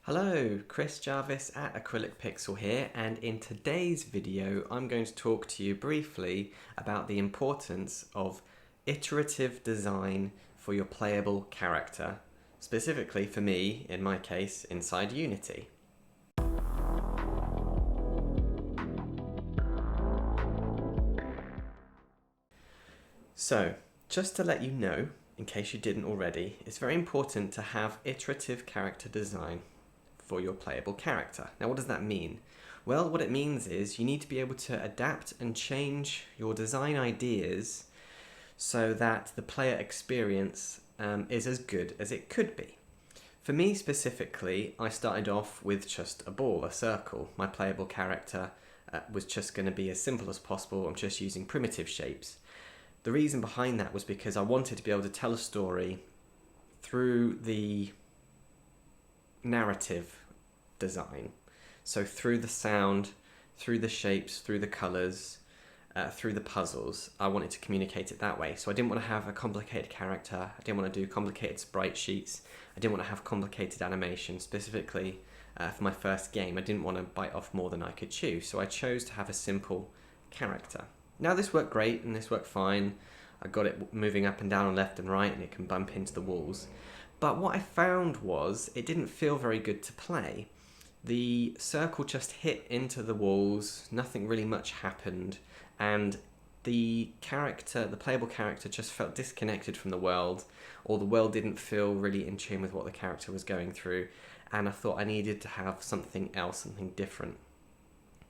Hello, Chris Jarvis at Acrylic Pixel here, and in today's video I'm going to talk to you briefly about the importance of iterative design for your playable character, specifically for me, in my case, inside Unity. So, just to let you know, in case you didn't already, it's very important to have iterative character design for your playable character. Now, what does that mean? Well, what it means is you need to be able to adapt and change your design ideas so that the player experience is as good as it could be. For me specifically, I started off with just a ball, a circle. My playable character was just going to be as simple as possible. I'm just using primitive shapes. The reason behind that was because I wanted to be able to tell a story through the narrative design. So through the sound, through the shapes, through the colours, through the puzzles, I wanted to communicate it that way. So I didn't want to have a complicated character, I didn't want to do complicated sprite sheets, I didn't want to have complicated animation. Specifically for my first game, I didn't want to bite off more than I could chew, so I chose to have a simple character. Now this worked great and this worked fine. I got it moving up and down and left and right, and it can bump into the walls. But what I found was it didn't feel very good to play. The circle just hit into the walls, nothing really much happened, and the playable character just felt disconnected from the world, or the world didn't feel really in tune with what the character was going through, and I thought I needed to have something else, something different.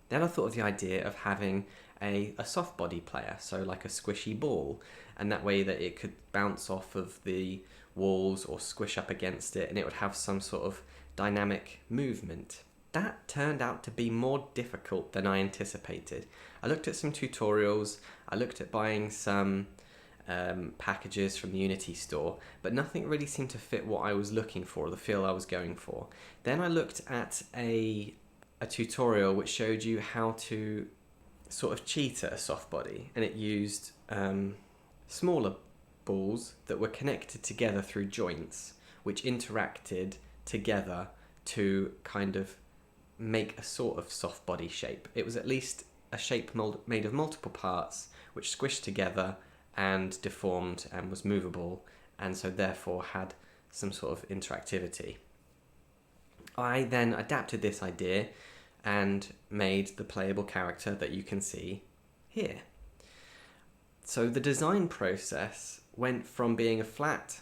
Then I thought of the idea of having a soft body player, so like a squishy ball, and that way that it could bounce off of the walls or squish up against it, and it would have some sort of dynamic movement. That turned out to be more difficult than I anticipated. I looked at some tutorials, I looked at buying some packages from the Unity store, but nothing really seemed to fit what I was looking for, the feel I was going for. Then I looked at a tutorial which showed you how to sort of cheat at a soft body, and it used smaller balls that were connected together through joints which interacted together to kind of make a sort of soft body shape. It was at least a shape made of multiple parts which squished together and deformed and was movable, and so therefore had some sort of interactivity. I then adapted this idea and made the playable character that you can see here. So the design process went from being a flat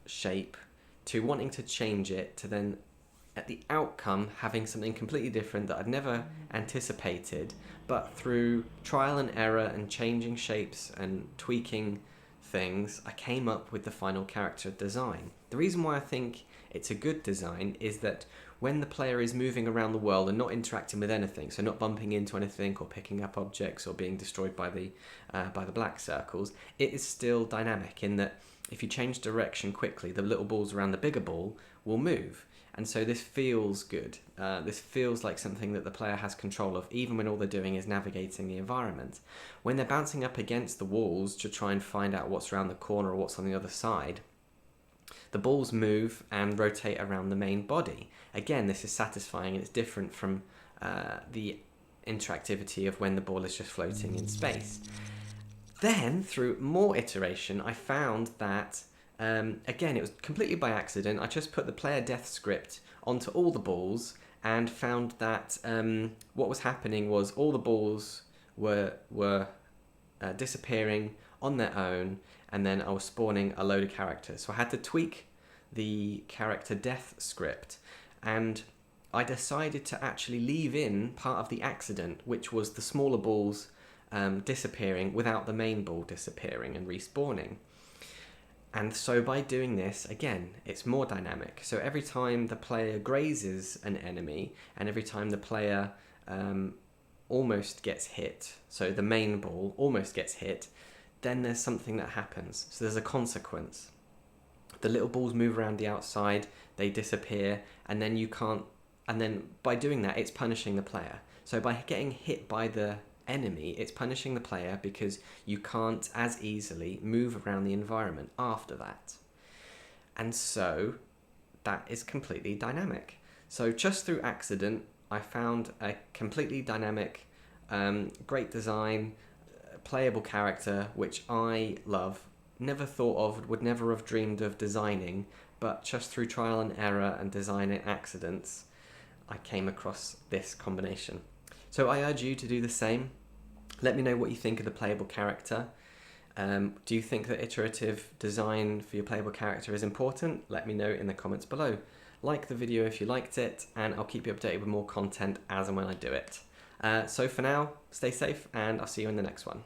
shape to wanting to change it to then at the outcome having something completely different that I'd never anticipated, but through trial and error and changing shapes and tweaking things, I came up with the final character design. The reason why I think it's a good design is that when the player is moving around the world and not interacting with anything, so not bumping into anything or picking up objects or being destroyed by the black circles, it is still dynamic in that if you change direction quickly, the little balls around the bigger ball will move. And so this feels good. This feels like something that the player has control of, even when all they're doing is navigating the environment. When they're bouncing up against the walls to try and find out what's around the corner or what's on the other side, the balls move and rotate around the main body. Again, this is satisfying and it's different from the interactivity of when the ball is just floating in space. Then, through more iteration, I found that again, it was completely by accident. I just put the player death script onto all the balls and found that what was happening was all the balls were disappearing on their own, and then I was spawning a load of characters. So I had to tweak the character death script, and I decided to actually leave in part of the accident, which was the smaller balls disappearing without the main ball disappearing and respawning. And so by doing this, again, it's more dynamic. So every time the player grazes an enemy, and every time the player almost gets hit, so the main ball almost gets hit, then there's something that happens. So there's a consequence. The little balls move around the outside, they disappear, and then by doing that, it's punishing the player. So by getting hit by the enemy, it's punishing the player because you can't as easily move around the environment after that. And so that is completely dynamic. So just through accident, I found a completely dynamic, great design, playable character, which I love. Never thought of, would never have dreamed of designing, but just through trial and error and design accidents, I came across this combination. So I urge you to do the same. Let me know what you think of the playable character. Do you think that iterative design for your playable character is important? Let me know in the comments below. Like the video if you liked it, and I'll keep you updated with more content as and when I do it. So for now, stay safe, and I'll see you in the next one.